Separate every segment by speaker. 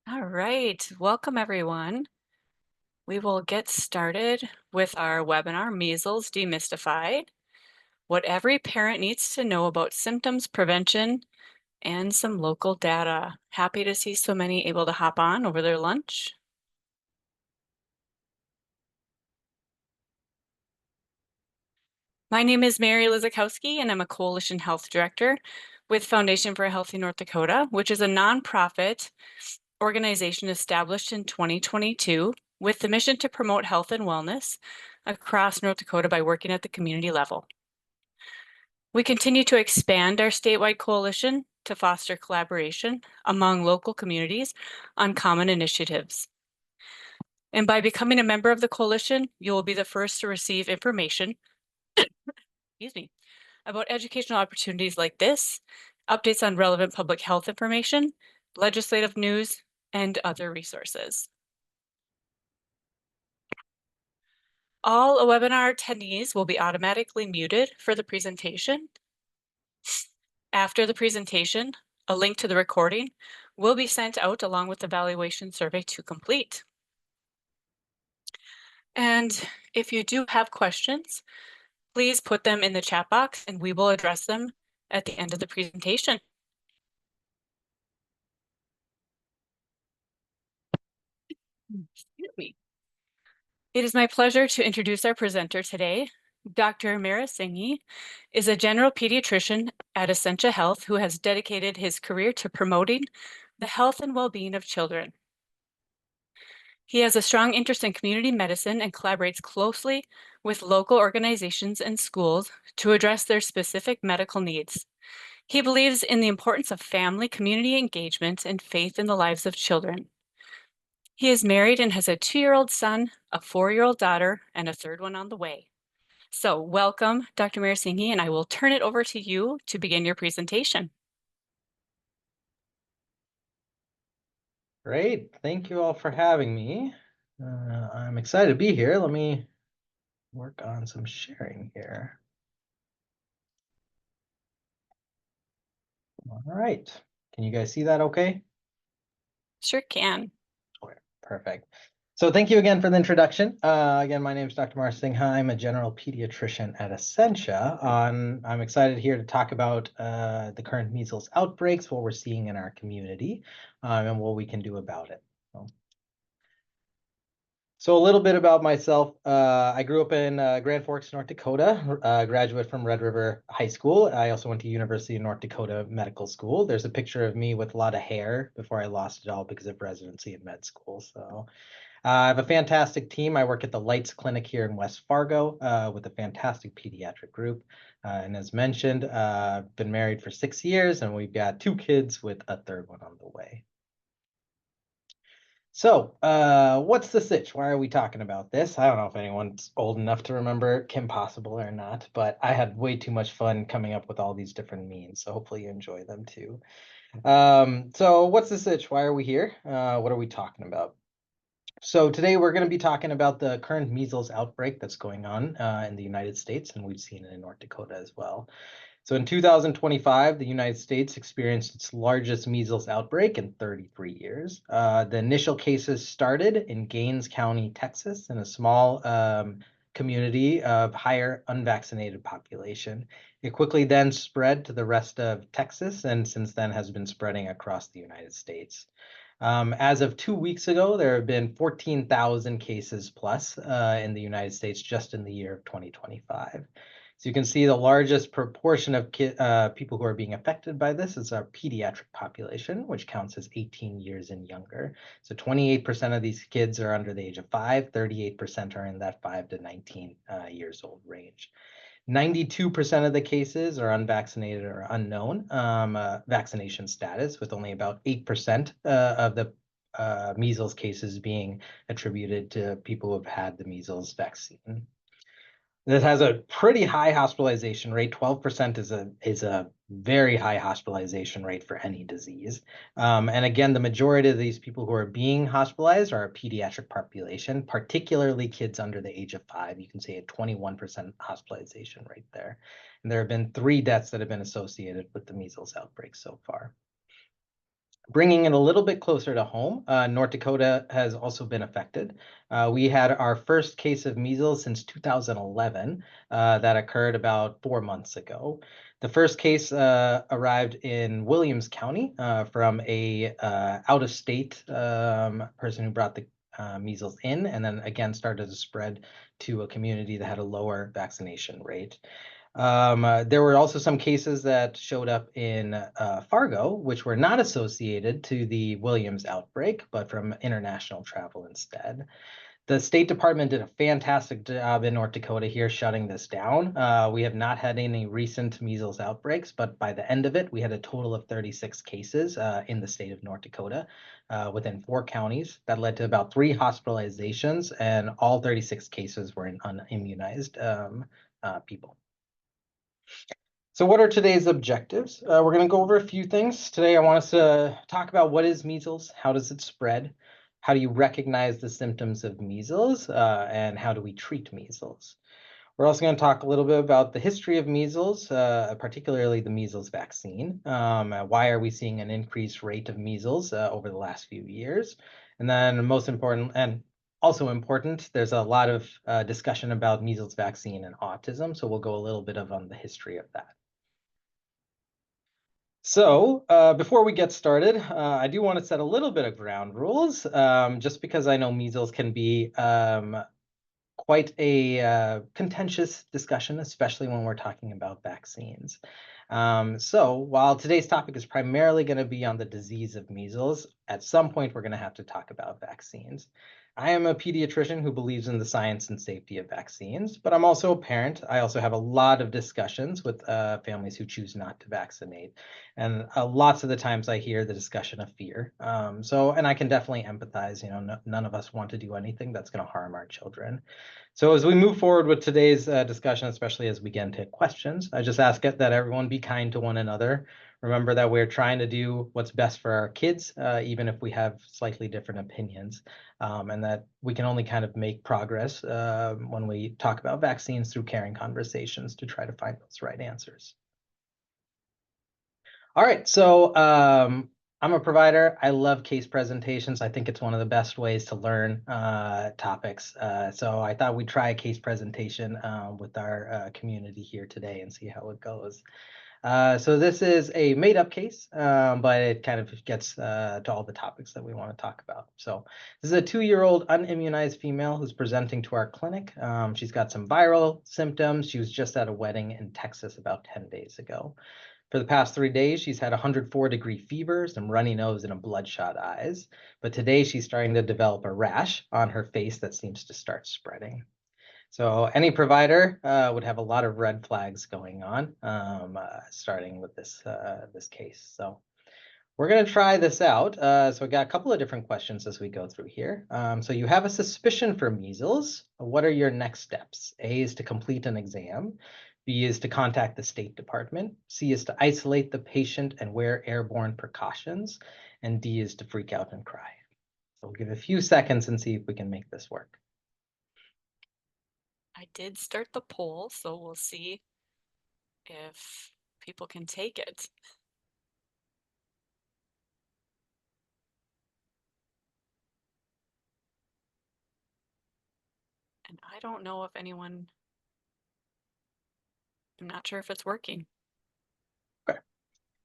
Speaker 1: All right, welcome everyone. We will get started with our webinar, Measles Demystified, what every parent needs to know about symptoms prevention and some local data. Happy to see so many able to hop on over their lunch. My name is Mary Lizakowski, and I'm a Coalition Health Director with Foundation for a Healthy North Dakota, which is a nonprofit organization established in 2022 with the mission to promote health and wellness across North Dakota by working at the community level. We continue to expand our statewide coalition to foster collaboration among local communities on common initiatives. And by becoming a member of the coalition, you will be the first to receive information, excuse me, about educational opportunities like this, updates on relevant public health information, legislative news, and other resources. All webinar attendees will be automatically muted for the presentation. After the presentation, a link to the recording will be sent out along with the evaluation survey to complete. And if you do have questions, please put them in the chat box and we will address them at the end of the presentation. Excuse me. It is my pleasure to introduce our presenter today. Dr. Marasinghe is a general pediatrician at Essentia Health who has dedicated his career to promoting the health and well-being of children. He has a strong interest in community medicine and collaborates closely with local organizations and schools to address their specific medical needs. He believes in the importance of family, community engagement, and faith in the lives of children. He is married and has a 2-year-old son, a 4-year-old daughter, and a third one on the way. So welcome, Dr. Marasinghe, and I will turn it over to you to begin your presentation.
Speaker 2: Great. Thank you all for having me. I'm excited to be here. Let me work on some sharing here. All right. Can you guys see that okay?
Speaker 1: Sure can.
Speaker 2: Okay, perfect. So thank you again for the introduction. Again, my name is Dr. Marasinghe. I'm a general pediatrician at Essentia. I'm excited here to talk about the current measles outbreaks, what we're seeing in our community, and what we can do about it. So a little bit about myself. I grew up in Grand Forks, North Dakota, graduate from Red River High School. I also went to University of North Dakota Medical School. There's a picture of me with a lot of hair before I lost it all because of residency in med school. So I have a fantastic team. I work at the Lights Clinic here in West Fargo with a fantastic pediatric group. And as mentioned, been married for 6 years, and we've got 2 kids with a third one on the way. So, what's the sitch? Why are we talking about this? I don't know if anyone's old enough to remember Kim Possible or not, but I had way too much fun coming up with all these different memes, so hopefully you enjoy them too. So what's the sitch? Why are we here? What are we talking about? So today we're going to be talking about the current measles outbreak that's going on in the United States, and we've seen it in North Dakota as well. So in 2025, the United States experienced its largest measles outbreak in 33 years. The initial cases started in Gaines County, Texas, in a small community of higher unvaccinated population. It quickly then spread to the rest of Texas, and since then has been spreading across the United States. As of 2 weeks ago, there have been 14,000 cases plus in the United States just in the year of 2025. So you can see the largest proportion of people who are being affected by this is our pediatric population, which counts as 18 years and younger. So 28% of these kids are under the age of 5, 38% are in that 5 to 19 years old range. 92% of the cases are unvaccinated or unknown vaccination status, with only about 8% of the measles cases being attributed to people who have had the measles vaccine. This has a pretty high hospitalization rate. 12% is a very high hospitalization rate for any disease. And again, the majority of these people who are being hospitalized are a pediatric population, particularly kids under the age of 5. You can see a 21% hospitalization rate there. And there have been 3 deaths that have been associated with the measles outbreak so far. Bringing it a little bit closer to home, North Dakota has also been affected. We had our first case of measles since 2011 that occurred about 4 months ago. The first case arrived in Williams County from a out-of-state person who brought the measles in, and then again started to spread to a community that had a lower vaccination rate. There were also some cases that showed up in Fargo, which were not associated to the Williams outbreak, but from international travel instead. The State Department did a fantastic job in North Dakota here shutting this down. We have not had any recent measles outbreaks, but by the end of it, we had a total of 36 cases in the state of North Dakota within 4 counties. That led to about 3 hospitalizations, and all 36 cases were in unimmunized people. So what are today's objectives? We're going to go over a few things. Today, I want us to talk about what is measles, how does it spread, how do you recognize the symptoms of measles, and how do we treat measles? We're also going to talk a little bit about the history of measles, particularly the measles vaccine. Why are we seeing an increased rate of measles over the last few years? And then most important, and also important, there's a lot of discussion about measles vaccine and autism, so we'll go a little bit on the history of that. So before we get started, I do want to set a little bit of ground rules, just because I know measles can be quite a contentious discussion, especially when we're talking about vaccines. So while today's topic is primarily going to be on the disease of measles, at some point we're going to have to talk about vaccines. I am a pediatrician who believes in the science and safety of vaccines, but I'm also a parent. I also have a lot of discussions with families who choose not to vaccinate. And lots of the times I hear the discussion of fear. And I can definitely empathize. None of us want to do anything that's going to harm our children. So as we move forward with today's discussion, especially as we get into questions, I just ask it that everyone be kind to one another. Remember that we're trying to do what's best for our kids, even if we have slightly different opinions, and that we can only kind of make progress when we talk about vaccines through caring conversations to try to find those right answers. All right, so I'm a provider. I love case presentations. I think it's one of the best ways to learn topics. So I thought we'd try a case presentation with our community here today and see how it goes. So this is a made-up case, but it kind of gets to all the topics that we want to talk about. So this is a 2-year-old unimmunized female who's presenting to our clinic. She's got some viral symptoms. She was just at a wedding in Texas about 10 days ago. For the past 3 days, she's had 104-degree fever, some runny nose, and a bloodshot eyes. But today, she's starting to develop a rash on her face that seems to start spreading. So any provider would have a lot of red flags going on, starting with this case. So we're going to try this out. So we got a couple of different questions as we go through here. So you have a suspicion for measles. What are your next steps? A is to complete an exam. B is to contact the State Department. C is to isolate the patient and wear airborne precautions. And D is to freak out and cry. So we'll give a few seconds and see if we can make this work.
Speaker 1: I did start the poll, so we'll see if people can take it. And I don't know if anyone, I'm not sure if it's working.
Speaker 2: Okay,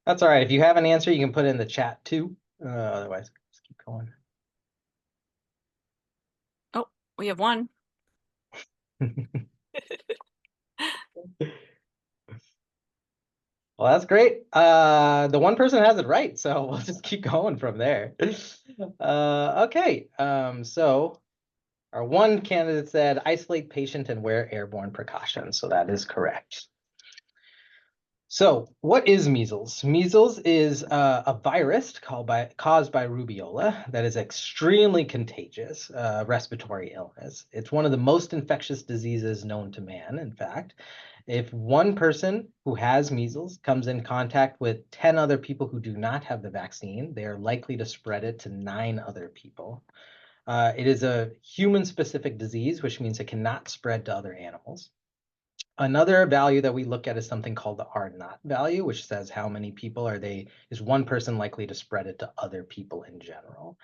Speaker 2: that's all right. If you have an answer, you can put it in the chat too. Otherwise, just keep going.
Speaker 1: Oh, we have one.
Speaker 2: Well, that's great. The one person has it right, so we'll just keep going from there. Okay, so our one candidate said isolate patient and wear airborne precautions, so that is correct. So what is measles? Measles is a virus caused by rubeola that is extremely contagious respiratory illness. It's one of the most infectious diseases known to man, in fact. If one person who has measles comes in contact with 10 other people who do not have the vaccine, they are likely to spread it to 9 other people. It is a human-specific disease, which means it cannot spread to other animals. Another value that we look at is something called the R naught value, which says how many people is one person likely to spread it to other people in general.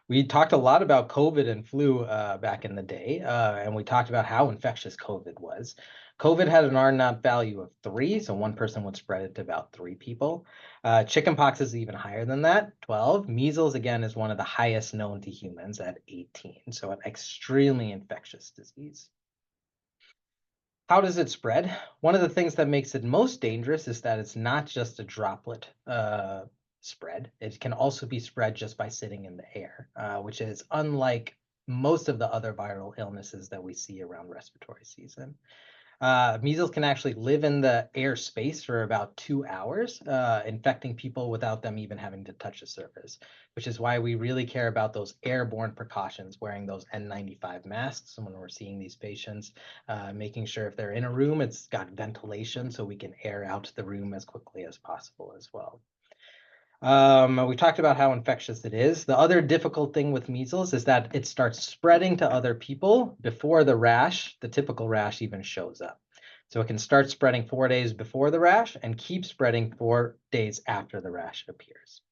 Speaker 2: We talked a lot about COVID and flu back in the day, and we talked about how infectious COVID was. COVID had an R naught value of 3, so one person would spread it to about 3 people. Chickenpox is even higher than that, 12. Measles, again, is one of the highest known to humans at 18, so an extremely infectious disease. How does it spread? One of the things that makes it most dangerous is that it's not just a droplet spread. It can also be spread just by sitting in the air, which is unlike most of the other viral illnesses that we see around respiratory season. Measles can actually live in the air space for about 2 hours, infecting people without them even having to touch the surface, which is why we really care about those airborne precautions, wearing those N95 masks when we're seeing these patients, making sure if they're in a room, it's got ventilation so we can air out the room as quickly as possible as well. We talked about how infectious it is. The other difficult thing with measles is that it starts spreading to other people before the typical rash even shows up. So it can start spreading 4 days before the rash and keep spreading 4 days after the rash appears.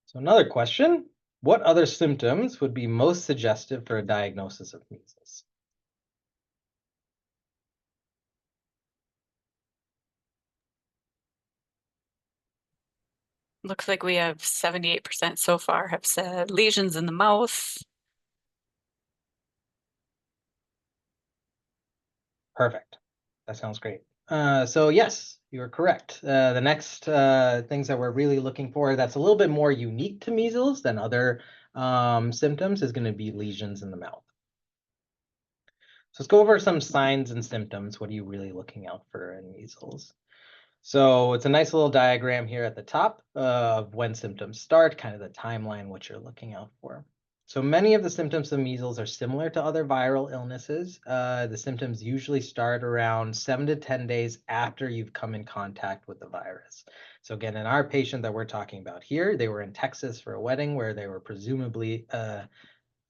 Speaker 2: So another question, what other symptoms would be most suggestive for a diagnosis of measles?
Speaker 1: Looks like we have 78% so far have said lesions in the mouth.
Speaker 2: Perfect. That sounds great. So yes, you're correct. The next things that we're really looking for that's a little bit more unique to measles than other symptoms is going to be lesions in the mouth. So let's go over some signs and symptoms. What are you really looking out for in measles? So it's a nice little diagram here at the top of when symptoms start, kind of the timeline, what you're looking out for. So many of the symptoms of measles are similar to other viral illnesses. The symptoms usually start around 7 to 10 days after you've come in contact with the virus. So again, in our patient that we're talking about here, they were in Texas for a wedding where they were presumably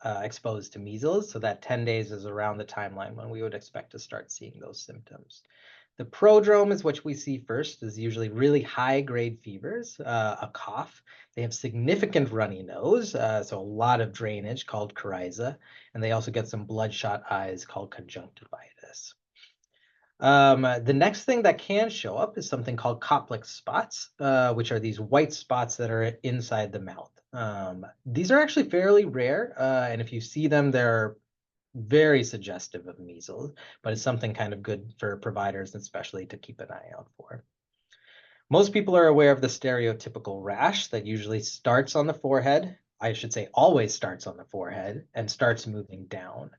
Speaker 2: exposed to measles. So that 10 days is around the timeline when we would expect to start seeing those symptoms. The prodrome is what we see first, is usually really high grade fevers, a cough. They have significant runny nose, so a lot of drainage called coryza, and they also get some bloodshot eyes called conjunctivitis. The next thing that can show up is something called Koplik spots, which are these white spots that are inside the mouth. These are actually fairly rare, and if you see them, they're very suggestive of measles, but it's something kind of good for providers, especially to keep an eye out for. Most people are aware of the stereotypical rash that usually starts on the forehead. I should say always starts on the forehead and starts moving down.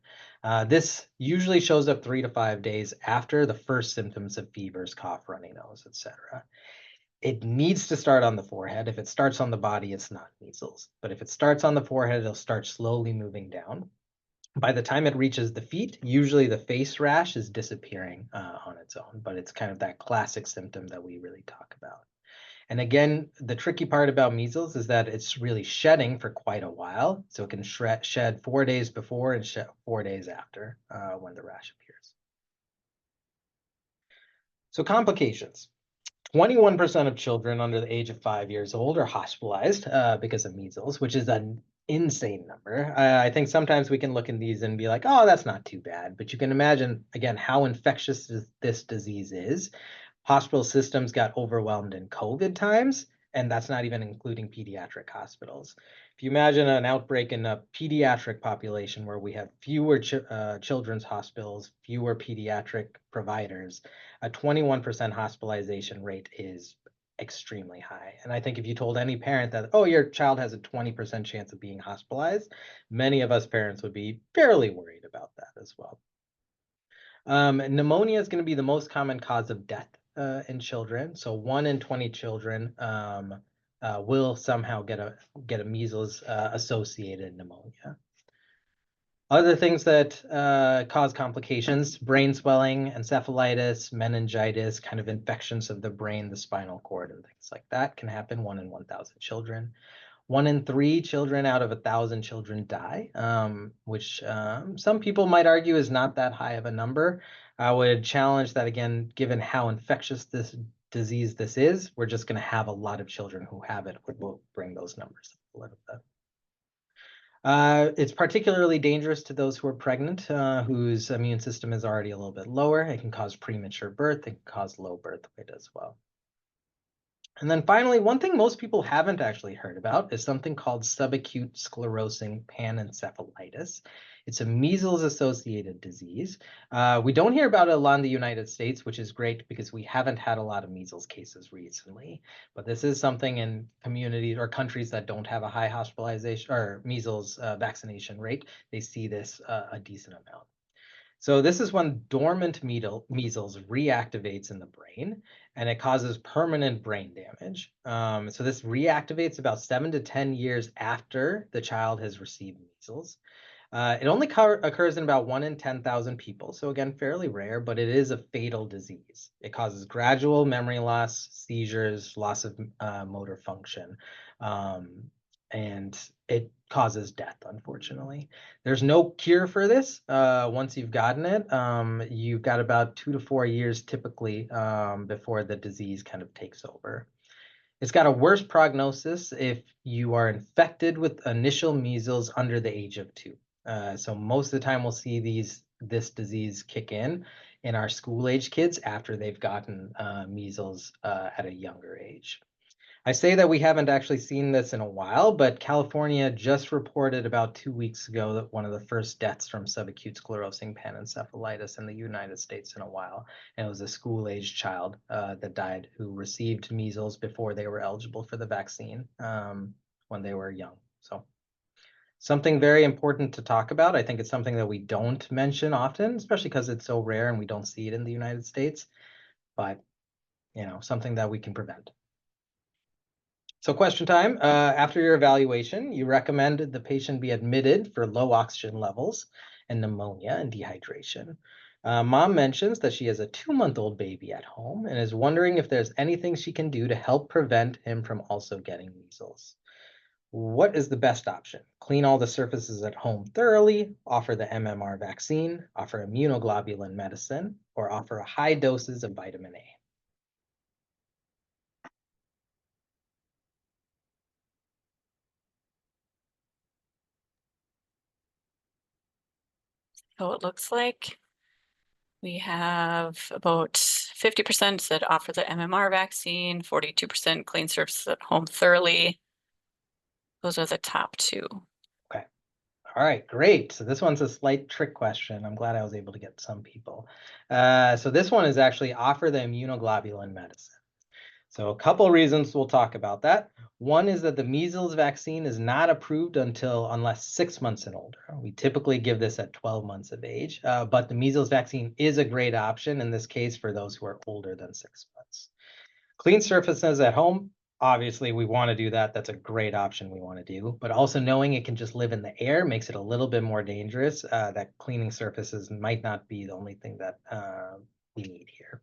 Speaker 2: This usually shows up 3 to 5 days after the first symptoms of fevers, cough, runny nose, etc. It needs to start on the forehead. If it starts on the body, it's not measles. But if it starts on the forehead, it'll start slowly moving down. By the time it reaches the feet, usually the face rash is disappearing on its own, but it's kind of that classic symptom that we really talk about. And again, the tricky part about measles is that it's really shedding for quite a while. So it can shed 4 days before and shed 4 days after when the rash appears. So complications. 21% of children under the age of 5 years old are hospitalized because of measles, which is an insane number. I think sometimes we can look in these and be like, oh, that's not too bad. But you can imagine, again, how infectious this disease is. Hospital systems got overwhelmed in COVID times, and that's not even including pediatric hospitals. If you imagine an outbreak in a pediatric population where we have fewer children's hospitals, fewer pediatric providers, a 21% hospitalization rate is extremely high. And I think if you told any parent that, oh, your child has a 20% chance of being hospitalized, many of us parents would be fairly worried about that as well. Pneumonia is going to be the most common cause of death in children. So 1 in 20 children will somehow get a measles associated pneumonia. Other things that cause complications, brain swelling, encephalitis, meningitis, kind of infections of the brain, the spinal cord, and things like that can happen 1 in 1,000 children. 1 in 3 children out of 1,000 children die, which some people might argue is not that high of a number. I would challenge that again, given how infectious this disease this is, we're just going to have a lot of children who have it, which will bring those numbers up a little bit. It's particularly dangerous to those who are pregnant, whose immune system is already a little bit lower. It can cause premature birth. It can cause low birth weight as well. And then finally, one thing most people haven't actually heard about is something called subacute sclerosing panencephalitis. It's a measles-associated disease. We don't hear about it a lot in the United States, which is great because we haven't had a lot of measles cases recently. But this is something in communities or countries that don't have a high hospitalization or measles vaccination rate. They see this a decent amount. So this is when dormant measles reactivates in the brain, and it causes permanent brain damage. So this reactivates about 7 to 10 years after the child has received measles. It only occurs in about 1 in 10,000 people. So again, fairly rare, but it is a fatal disease. It causes gradual memory loss, seizures, loss of motor function. And it causes death, unfortunately. There's no cure for this. Once you've gotten it, you've got about 2 to 4 years typically before the disease kind of takes over. It's got a worse prognosis if you are infected with initial measles under the age of 2. So most of the time we'll see this disease kick in our school-age kids after they've gotten measles at a younger age. I say that we haven't actually seen this in a while, but California just reported about 2 weeks ago that one of the first deaths from subacute sclerosing panencephalitis in the United States in a while. And it was a school-aged child that died who received measles before they were eligible for the vaccine when they were young. So something very important to talk about. I think it's something that we don't mention often, especially because it's so rare and we don't see it in the United States, but something that we can prevent. So question time, after your evaluation, you recommend the patient be admitted for low oxygen levels and pneumonia and dehydration. Mom mentions that she has a 2-month-old baby at home and is wondering if there's anything she can do to help prevent him from also getting measles. What is the best option? Clean all the surfaces at home thoroughly, offer the MMR vaccine, offer immunoglobulin medicine, or offer high doses of vitamin A.
Speaker 1: So it looks like we have about 50% that offer the MMR vaccine, 42% clean surfaces at home thoroughly. Those are the top 2.
Speaker 2: Okay. All right, great. So this one's a slight trick question. I'm glad I was able to get some people. So this one is actually offer the immunoglobulin medicine. So a couple reasons we'll talk about that. One is that the measles vaccine is not approved unless 6 months and older. We typically give this at 12 months of age, but the measles vaccine is a great option in this case for those who are older than 6 months. Clean surfaces at home, obviously we want to do that. That's a great option we want to do, but also knowing it can just live in the air makes it a little bit more dangerous. That cleaning surfaces might not be the only thing that we need here.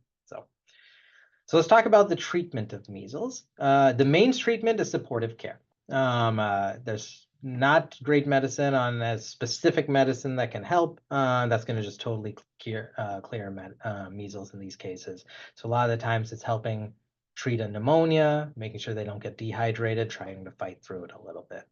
Speaker 2: So let's talk about the treatment of measles. The main treatment is supportive care. There's not great medicine on a specific medicine that can help. That's going to just totally clear measles in these cases. So a lot of the times it's helping treat a pneumonia, making sure they don't get dehydrated, trying to fight through it a little bit.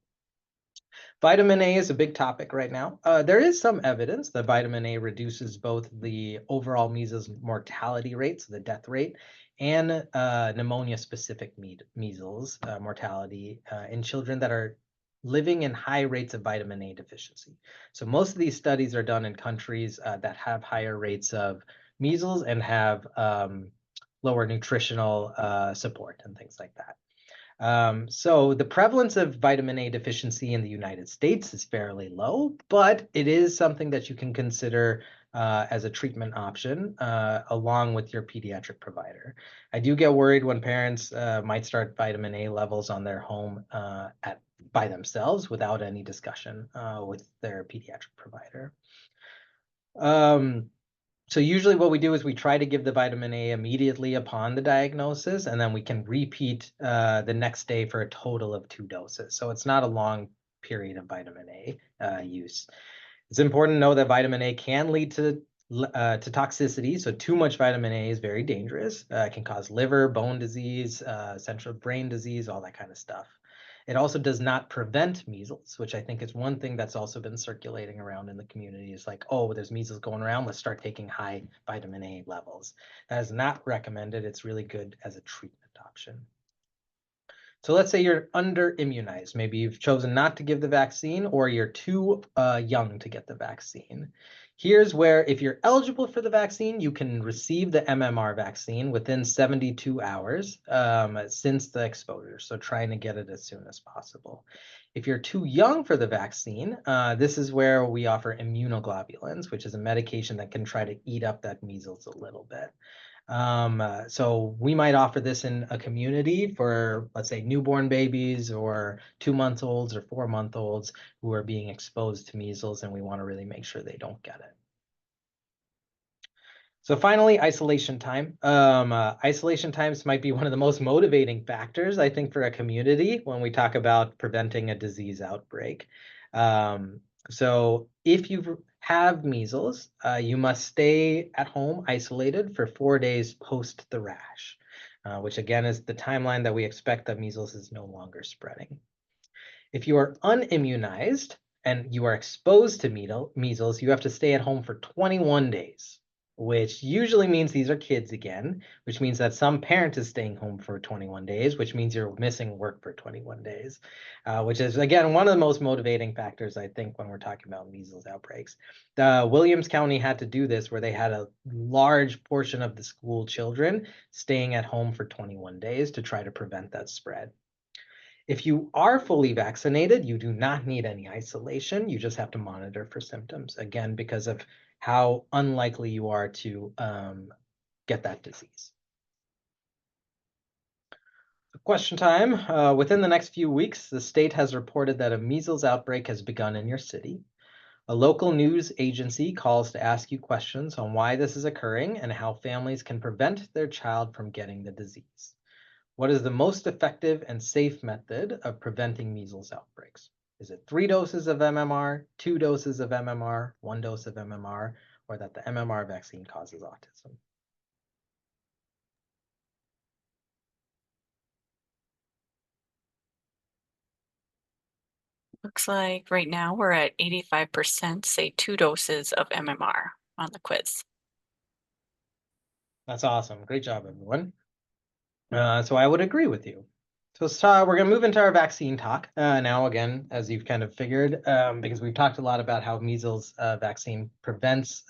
Speaker 2: Vitamin A is a big topic right now. There is some evidence that vitamin A reduces both the overall measles mortality rate, so the death rate, and pneumonia-specific measles mortality in children that are living in high rates of vitamin A deficiency. So most of these studies are done in countries that have higher rates of measles and have lower nutritional support and things like that. So the prevalence of vitamin A deficiency in the United States is fairly low, but it is something that you can consider as a treatment option along with your pediatric provider. I do get worried when parents might start vitamin A levels on their home by themselves without any discussion with their pediatric provider. So usually what we do is we try to give the vitamin A immediately upon the diagnosis, and then we can repeat the next day for a total of 2 doses. So it's not a long period of vitamin A use. It's important to know that vitamin A can lead to toxicity. So too much vitamin A is very dangerous. It can cause liver, bone disease, central brain disease, all that kind of stuff. It also does not prevent measles, which I think is one thing that's also been circulating around in the community. Is like, oh, there's measles going around. Let's start taking high vitamin A levels. That is not recommended. It's really good as a treatment option. So let's say you're under immunized. Maybe you've chosen not to give the vaccine, or you're too young to get the vaccine. Here's where, if you're eligible for the vaccine, you can receive the MMR vaccine within 72 hours since the exposure. So trying to get it as soon as possible. If you're too young for the vaccine, this is where we offer immunoglobulins, which is a medication that can try to eat up that measles a little bit. So we might offer this in a community for, let's say, newborn babies or 2-month-olds or 4-month-olds who are being exposed to measles, and we want to really make sure they don't get it. So finally, isolation time. Isolation times might be one of the most motivating factors, I think, for a community when we talk about preventing a disease outbreak. So if you have measles, you must stay at home isolated for 4 days post the rash, which again is the timeline that we expect that measles is no longer spreading. If you are unimmunized and you are exposed to measles, you have to stay at home for 21 days, which usually means these are kids again, which means that some parent is staying home for 21 days, which means you're missing work for 21 days, which is, again, one of the most motivating factors, I think, when we're talking about measles outbreaks. Williams County had to do this where they had a large portion of the school children staying at home for 21 days to try to prevent that spread. If you are fully vaccinated, you do not need any isolation. You just have to monitor for symptoms, again, because of how unlikely you are to get that disease. Question time. Within the next few weeks, the state has reported that a measles outbreak has begun in your city. A local news agency calls to ask you questions on why this is occurring and how families can prevent their child from getting the disease. What is the most effective and safe method of preventing measles outbreaks? Is it 3 doses of MMR, 2 doses of MMR, 1 dose of MMR, or that the MMR vaccine causes autism?
Speaker 1: Looks like right now we're at 85%, say 2 doses of MMR on the quiz.
Speaker 2: That's awesome. Great job, everyone. So I would agree with you. So we're going to move into our vaccine talk now, again, as you've kind of figured, because we've talked a lot about how measles vaccine prevents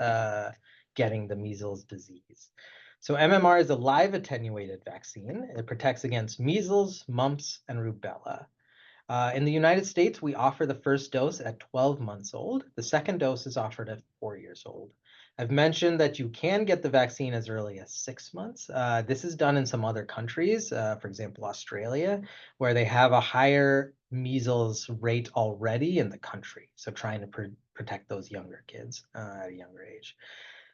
Speaker 2: getting the measles disease. So MMR is a live attenuated vaccine. It protects against measles, mumps, and rubella. In the United States, we offer the first dose at 12 months old. The second dose is offered at 4 years old. I've mentioned that you can get the vaccine as early as 6 months. This is done in some other countries, for example, Australia, where they have a higher measles rate already in the country. So trying to protect those younger kids at a younger age.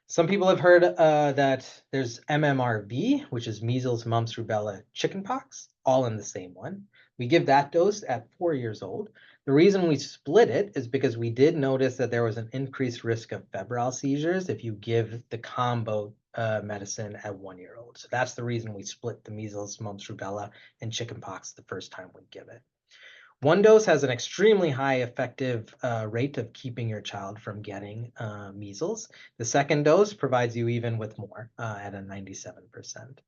Speaker 2: Some people have heard that there's MMRV, which is measles, mumps, rubella, chickenpox, all in the same one. We give that dose at 4 years old. The reason we split it is because we did notice that there was an increased risk of febrile seizures if you give the combo medicine at 1 year old. So that's the reason we split the measles, mumps, rubella, and chickenpox the first time we give it. 1 dose has an extremely high effective rate of keeping your child from getting measles. The second dose provides you even with more at a 97%.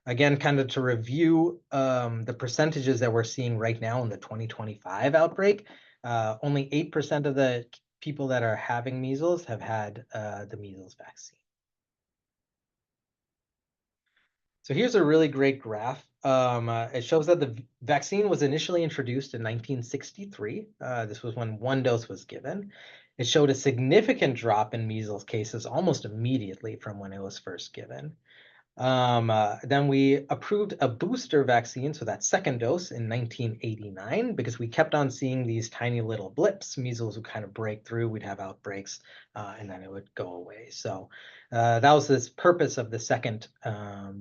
Speaker 2: Again, kind of to review the percentages that we're seeing right now in the 2025 outbreak, only 8% of the people that are having measles have had the measles vaccine. So here's a really great graph. It shows that the vaccine was initially introduced in 1963. This was when 1 dose was given. It showed a significant drop in measles cases almost immediately from when it was first given. Then we approved a booster vaccine, so that second dose in 1989, because we kept on seeing these tiny little blips. Measles would kind of break through, we'd have outbreaks, and then it would go away. So that was this purpose of the second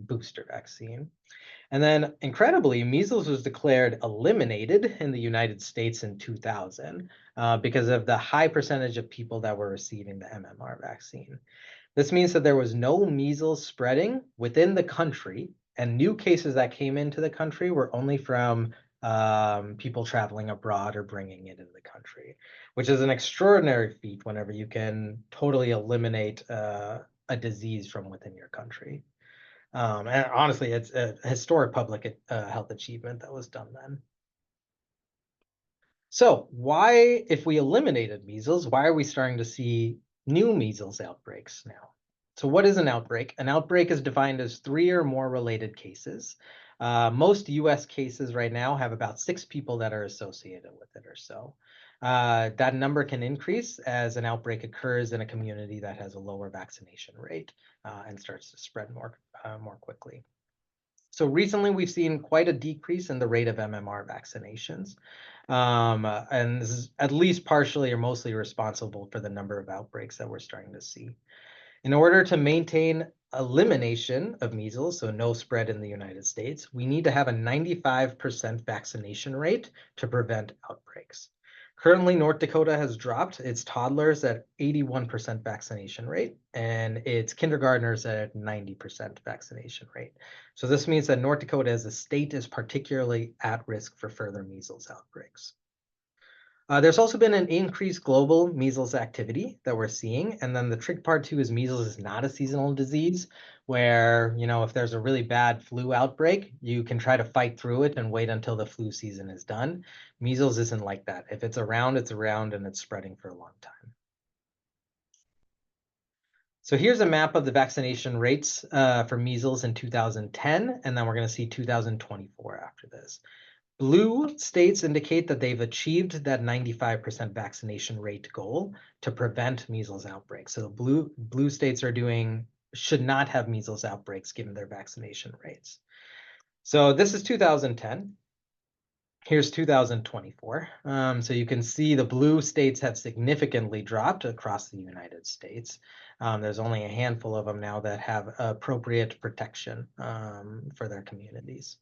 Speaker 2: booster vaccine. And then, incredibly, measles was declared eliminated in the United States in 2000 because of the high percentage of people that were receiving the MMR vaccine. This means that there was no measles spreading within the country, and new cases that came into the country were only from people traveling abroad or bringing it into the country, which is an extraordinary feat whenever you can totally eliminate a disease from within your country. And honestly, it's a historic public health achievement that was done then. So why, if we eliminated measles, why are we starting to see new measles outbreaks now? So what is an outbreak? An outbreak is defined as 3 or more related cases. Most US cases right now have about 6 people that are associated with it or so. That number can increase as an outbreak occurs in a community that has a lower vaccination rate and starts to spread more quickly. So recently, we've seen quite a decrease in the rate of MMR vaccinations. And this is at least partially or mostly responsible for the number of outbreaks that we're starting to see. In order to maintain elimination of measles, so no spread in the United States, we need to have a 95% vaccination rate to prevent outbreaks. Currently, North Dakota has dropped its toddlers at 81% vaccination rate and its kindergartners at 90% vaccination rate. So this means that North Dakota as a state is particularly at risk for further measles outbreaks. There's also been an increased global measles activity that we're seeing. And then the trick part too is measles is not a seasonal disease where, if there's a really bad flu outbreak, you can try to fight through it and wait until the flu season is done. Measles isn't like that. If it's around and it's spreading for a long time. So here's a map of the vaccination rates for measles in 2010, and then we're going to see 2024 after this. Blue states indicate that they've achieved that 95% vaccination rate goal to prevent measles outbreaks. So the blue states should not have measles outbreaks given their vaccination rates. So this is 2010. Here's 2024. So you can see the blue states have significantly dropped across the United States. There's only a handful of them now that have appropriate protection for their communities.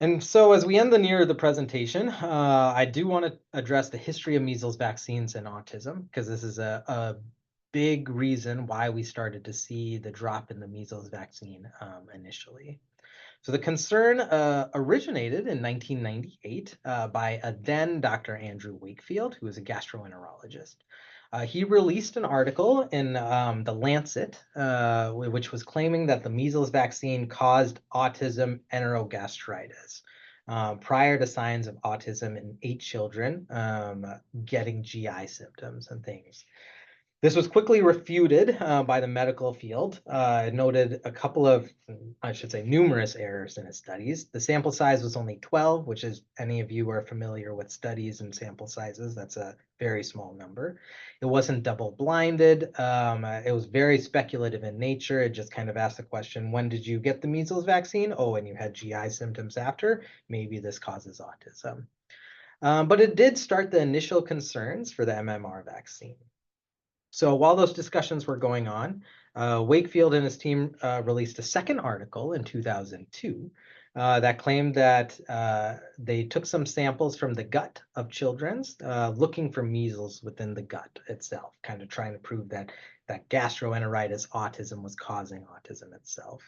Speaker 2: And so as we end near the presentation, I do want to address the history of measles vaccines and autism, because this is a big reason why we started to see the drop in the measles vaccine initially. So the concern originated in 1998 by a then Dr. Andrew Wakefield, who was a gastroenterologist. He released an article in The Lancet, which was claiming that the measles vaccine caused autism enterogastritis prior to signs of autism in 8 children getting GI symptoms and things. This was quickly refuted by the medical field. It noted a couple of, I should say, numerous errors in its studies. The sample size was only 12, which is, any of you are familiar with studies and sample sizes, that's a very small number. It wasn't double-blinded. It was very speculative in nature. It just kind of asked the question, when did you get the measles vaccine? Oh, and you had GI symptoms after. Maybe this causes autism. But it did start the initial concerns for the MMR vaccine. So while those discussions were going on, Wakefield and his team released a second article in 2002 that claimed that they took some samples from the gut of children looking for measles within the gut itself, kind of trying to prove that gastroenteritis autism was causing autism itself.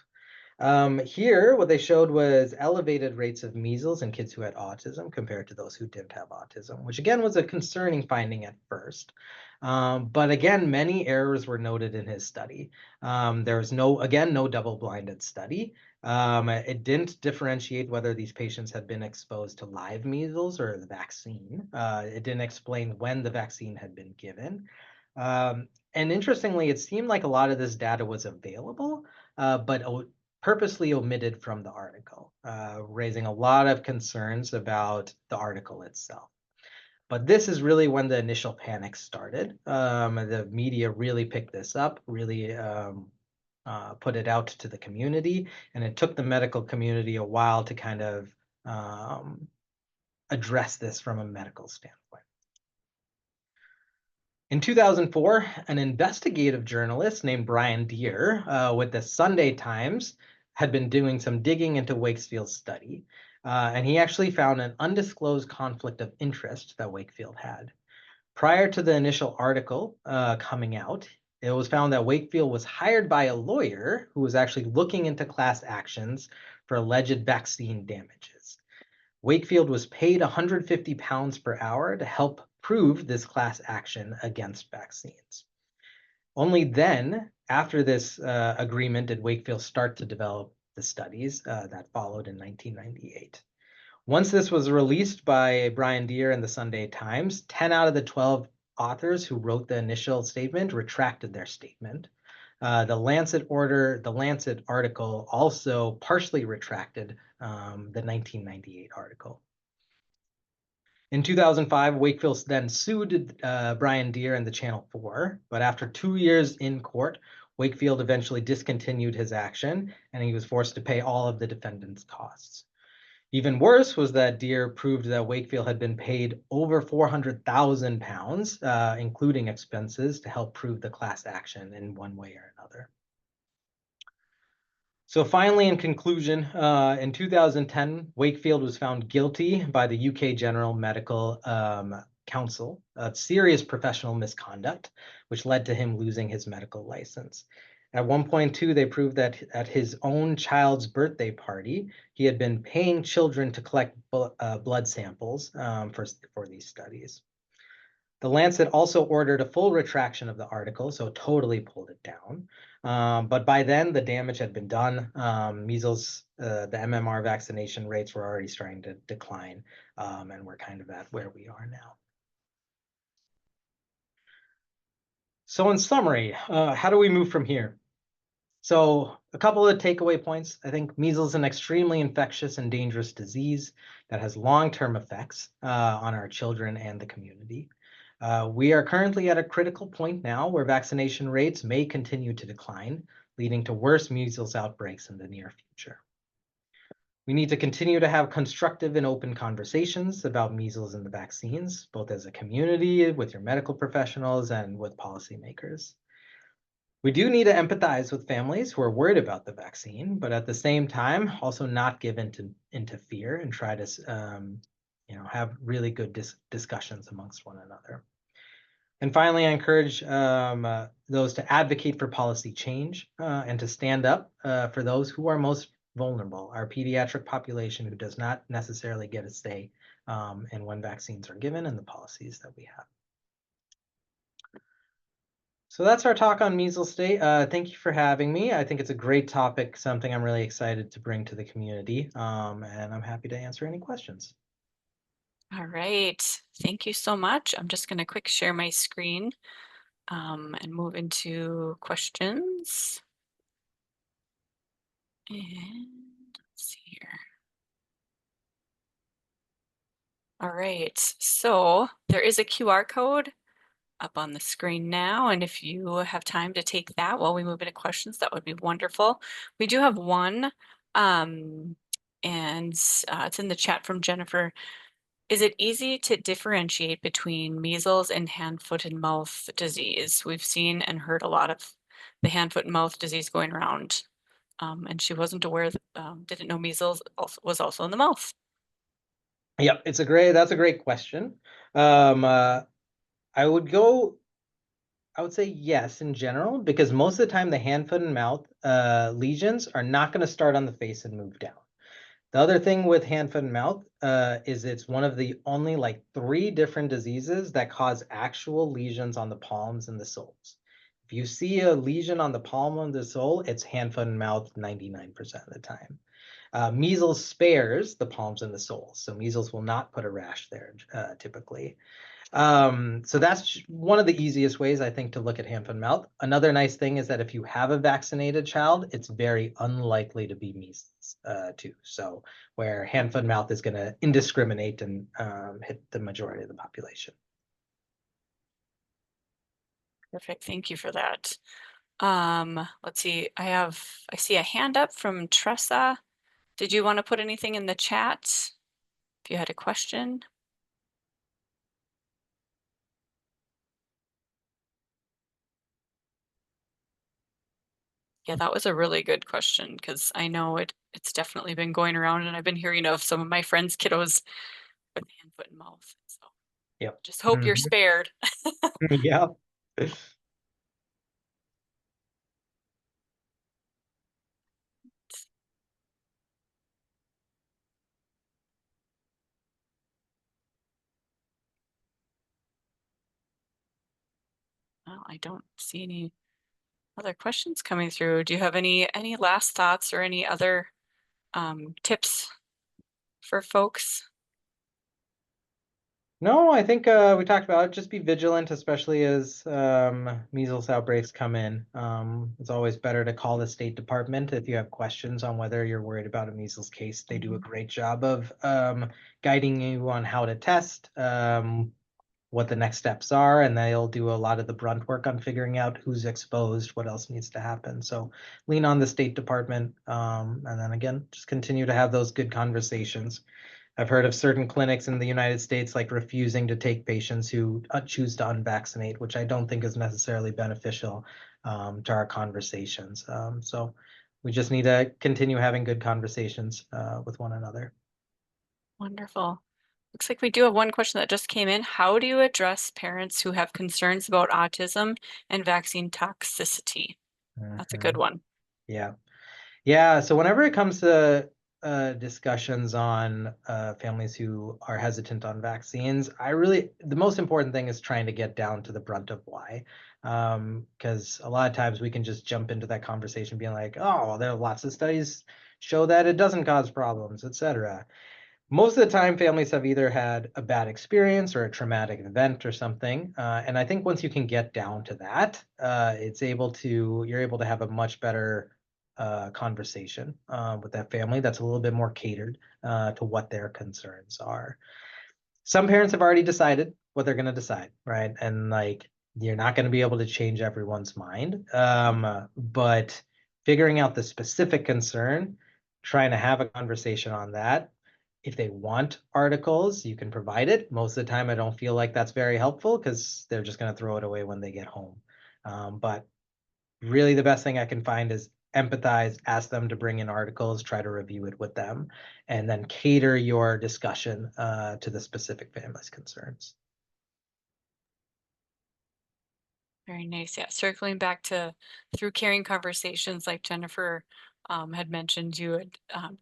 Speaker 2: Here, what they showed was elevated rates of measles in kids who had autism compared to those who didn't have autism, which again was a concerning finding at first. But again, many errors were noted in his study. There was no double-blinded study. It didn't differentiate whether these patients had been exposed to live measles or the vaccine. It didn't explain when the vaccine had been given. And interestingly, it seemed like a lot of this data was available, but purposely omitted from the article, raising a lot of concerns about the article itself. But this is really when the initial panic started. The media really picked this up, really put it out to the community, and it took the medical community a while to kind of address this from a medical standpoint. In 2004, an investigative journalist named Brian Deere with the Sunday Times had been doing some digging into Wakefield's study, and he actually found an undisclosed conflict of interest that Wakefield had. Prior to the initial article coming out, it was found that Wakefield was hired by a lawyer who was actually looking into class actions for alleged vaccine damages. Wakefield was paid £150 per hour to help prove this class action against vaccines. Only then, after this agreement, did Wakefield start to develop the studies that followed in 1998. Once this was released by Brian Deere and the Sunday Times, 10 out of the 12 authors who wrote the initial statement retracted their statement. The Lancet article also partially retracted the 1998 article. In 2005, Wakefield then sued Brian Deere and the Channel 4, but after 2 years in court, Wakefield eventually discontinued his action, and he was forced to pay all of the defendants' costs. Even worse was that Deere proved that Wakefield had been paid over £400,000, including expenses, to help prove the class action in one way or another. So finally, in conclusion, in 2010, Wakefield was found guilty by the UK General Medical Council of serious professional misconduct, which led to him losing his medical license. At one point, too, they proved that at his own child's birthday party, he had been paying children to collect blood samples for these studies. The Lancet also ordered a full retraction of the article, so totally pulled it down. But by then, the damage had been done. Measles, the MMR vaccination rates were already starting to decline, and we're kind of at where we are now. So in summary, how do we move from here? So a couple of takeaway points. I think measles is an extremely infectious and dangerous disease that has long-term effects on our children and the community. We are currently at a critical point now where vaccination rates may continue to decline, leading to worse measles outbreaks in the near future. We need to continue to have constructive and open conversations about measles and the vaccines, both as a community, with your medical professionals, and with policymakers. We do need to empathize with families who are worried about the vaccine, but at the same time, also not give into fear and try to have really good discussions amongst one another. And finally, I encourage those to advocate for policy change and to stand up for those who are most vulnerable, our pediatric population who does not necessarily get a say in when vaccines are given and the policies that we have. So that's our talk on measles today. Thank you for having me. I think it's a great topic, something I'm really excited to bring to the community, and I'm happy to answer any questions.
Speaker 1: All right. Thank you so much. I'm just going to quick share my screen and move into questions. And let's see here. All right. So there is a QR code up on the screen now. And if you have time to take that while we move into questions, that would be wonderful. We do have one, and it's in the chat from Jennifer. Is it easy to differentiate between measles and hand, foot, and mouth disease? We've seen and heard a lot of the hand, foot, and mouth disease going around, and she wasn't aware, didn't know measles was also in the mouth.
Speaker 2: Yep, that's a great question. I would say yes in general, because most of the time the hand, foot, and mouth lesions are not going to start on the face and move down. The other thing with hand, foot, and mouth is it's one of the only 3 different diseases that cause actual lesions on the palms and the soles. If you see a lesion on the palm of the sole, it's hand, foot, and mouth 99% of the time. Measles spares the palms and the soles, so measles will not put a rash there typically. So that's one of the easiest ways, I think, to look at hand, foot, mouth. Another nice thing is that if you have a vaccinated child, it's very unlikely to be measles too. So where hand, foot, mouth is going to indiscriminate and hit the majority of the population.
Speaker 1: Perfect. Thank you for that. Let's see. I see a hand up from Tressa. Did you want to put anything in the chat if you had a question? Yeah, that was a really good question because I know it's definitely been going around and I've been hearing of some of my friends' kiddos with hand, foot, and mouth. So
Speaker 2: Yep.
Speaker 1: just hope you're
Speaker 2: Mhm.
Speaker 1: spared.
Speaker 2: Yeah.
Speaker 1: Well, I don't see any other questions coming through. Do you have any last thoughts or any other tips for folks?
Speaker 2: No, I think we talked about it. Just be vigilant, especially as measles outbreaks come in. It's always better to call the State Department if you have questions on whether you're worried about a measles case. They do a great job of guiding you on how to test, what the next steps are, and they'll do a lot of the brunt work on figuring out who's exposed, what else needs to happen. So lean on the State Department, and then again, just continue to have those good conversations. I've heard of certain clinics in the United States like refusing to take patients who choose to unvaccinate, which I don't think is necessarily beneficial to our conversations. So we just need to continue having good conversations with one another.
Speaker 1: Wonderful. Looks like we do have one question that just came in. How do you address parents who have concerns about autism and vaccine toxicity? That's a good
Speaker 2: Mhm.
Speaker 1: one.
Speaker 2: Yeah. Yeah, so whenever it comes to discussions on families who are hesitant on vaccines, the most important thing is trying to get down to the brunt of why. Because a lot of times we can just jump into that conversation being like, oh, well, there are lots of studies show that it doesn't cause problems, etc. Most of the time, families have either had a bad experience or a traumatic event or something. And I think once you can get down to that, you're able to have a much better conversation with that family that's a little bit more catered to what their concerns are. Some parents have already decided what they're going to decide, right? And like, you're not going to be able to change everyone's mind. But figuring out the specific concern, trying to have a conversation on that. If they want articles, you can provide it. Most of the time, I don't feel like that's very helpful because they're just going to throw it away when they get home. But really, the best thing I can find is empathize, ask them to bring in articles, try to review it with them, and then cater your discussion to the specific family's concerns.
Speaker 1: Very nice. Yeah. Circling back to through caring conversations like Jennifer had mentioned, you had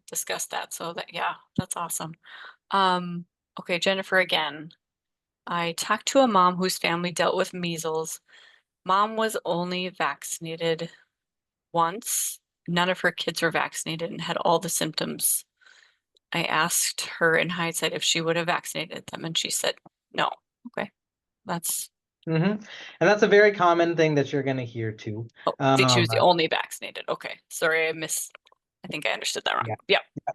Speaker 1: discussed that. So that, yeah, that's awesome. Um, okay, Jennifer again. I talked to a mom whose family dealt with measles. Mom was only vaccinated once. None of her kids were vaccinated and had all the symptoms. I asked her in hindsight if she would have vaccinated them, and she said no. Okay, that's
Speaker 2: And that's a very common thing that you're going to hear too.
Speaker 1: oh, she was the only vaccinated. Okay, sorry, I think I understood that wrong.
Speaker 2: Yeah.
Speaker 1: Yeah.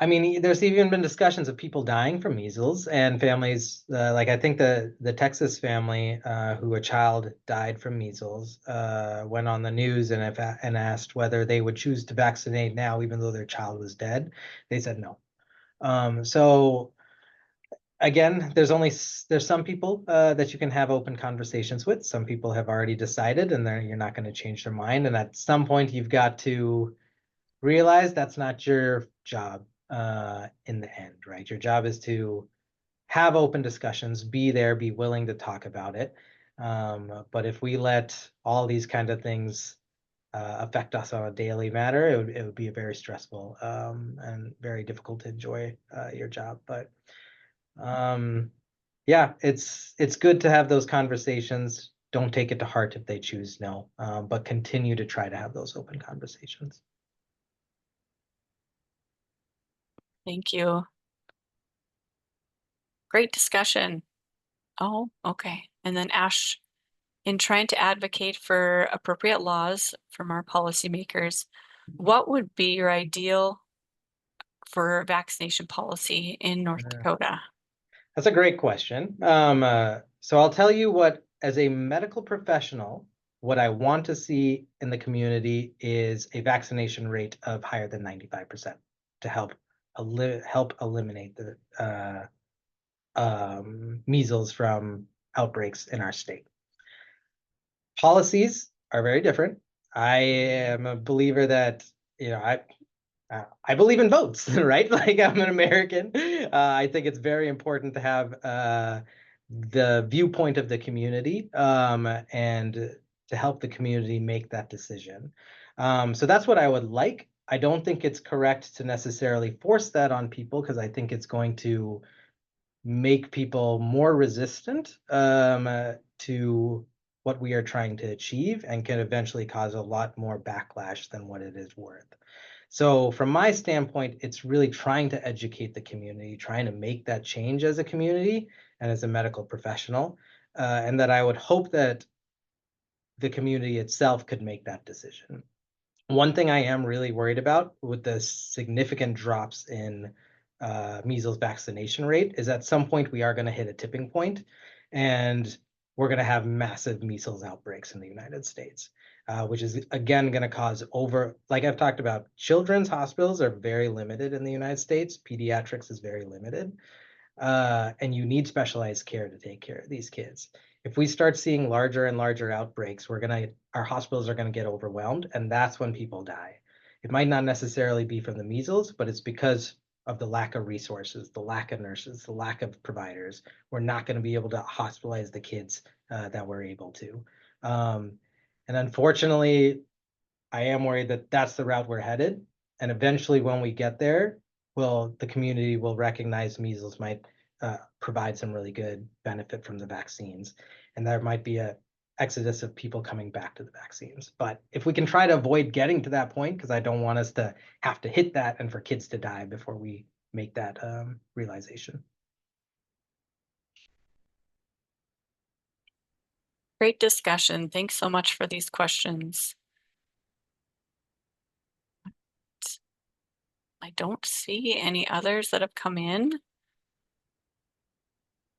Speaker 2: I mean, there's even been discussions of people dying from measles and families, like I think the Texas family who a child died from measles went on the news and asked whether they would choose to vaccinate now, even though their child was dead. They said no. So again, there's some people that you can have open conversations with. Some people have already decided, and you're not going to change their mind. And at some point, you've got to realize that's not your job in the end, right? Your job is to have open discussions, be there, be willing to talk about it. But if we let all these kind of things affect us on a daily matter, it would be a very stressful and very difficult to enjoy your job. But yeah, it's good to have those conversations. Don't take it to heart if they choose no, but continue to try to have those open conversations.
Speaker 1: Thank you. Great discussion. Oh, okay. And then Ash, in trying to advocate for appropriate laws from our policymakers, what would be your ideal for vaccination policy in North
Speaker 2: Uh,
Speaker 1: Dakota?
Speaker 2: That's a great question. So I'll tell you what, as a medical professional, what I want to see in the community is a vaccination rate of higher than 95% to help eliminate the measles from outbreaks in our state. Policies are very different. I am a believer that, you know, I believe in votes, right? Like I'm an American. I think it's very important to have the viewpoint of the community and to help the community make that decision. So that's what I would like. I don't think it's correct to necessarily force that on people because I think it's going to make people more resistant to what we are trying to achieve and can eventually cause a lot more backlash than what it is worth. So from my standpoint, it's really trying to educate the community, trying to make that change as a community and as a medical professional, and that I would hope that the community itself could make that decision. One thing I am really worried about with the significant drops in measles vaccination rate is at some point we are going to hit a tipping point and we're going to have massive measles outbreaks in the United States, which is again going to cause like I've talked about, children's hospitals are very limited in the United States. Pediatrics is very limited and you need specialized care to take care of these kids. If we start seeing larger and larger outbreaks, our hospitals are gonna get overwhelmed, and that's when people die. It might not necessarily be from the measles, but it's because of the lack of resources, the lack of nurses, the lack of providers. We're not going to be able to hospitalize the kids that we're able to. And unfortunately, I am worried that that's the route we're headed. And eventually, when we get there, the community will recognize measles might provide some really good benefit from the vaccines, and there might be a exodus of people coming back to the vaccines. But if we can try to avoid getting to that point, because I don't want us to have to hit that and for kids to die before we make that realization.
Speaker 1: Great discussion. Thanks so much for these questions. I don't see any others that have come in.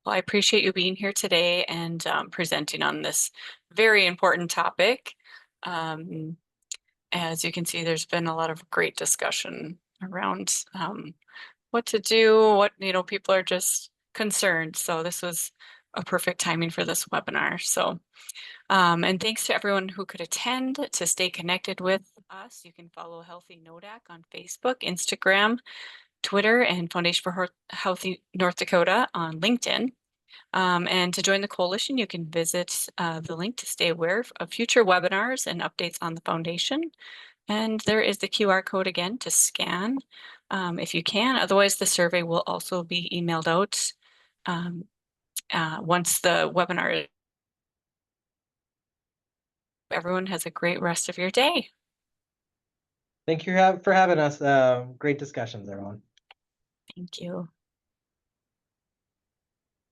Speaker 1: Well, I appreciate you being here today and presenting on this very important topic. Um, as you can see, there's been a lot of great discussion around what to do, people are just concerned. So this was a perfect timing for this webinar. So, and thanks to everyone who could attend. To stay connected with us, you can follow Healthy NODAC on Facebook, Instagram, Twitter, and Foundation for Healthy North Dakota on LinkedIn. And to join the coalition, you can visit the link to stay aware of future webinars and updates on the foundation. And there is the QR code again to scan if you can. Otherwise, the survey will also be emailed out once the webinar. Everyone has a great rest of your day.
Speaker 2: Thank you for having us. Great discussions, everyone.
Speaker 1: Thank you.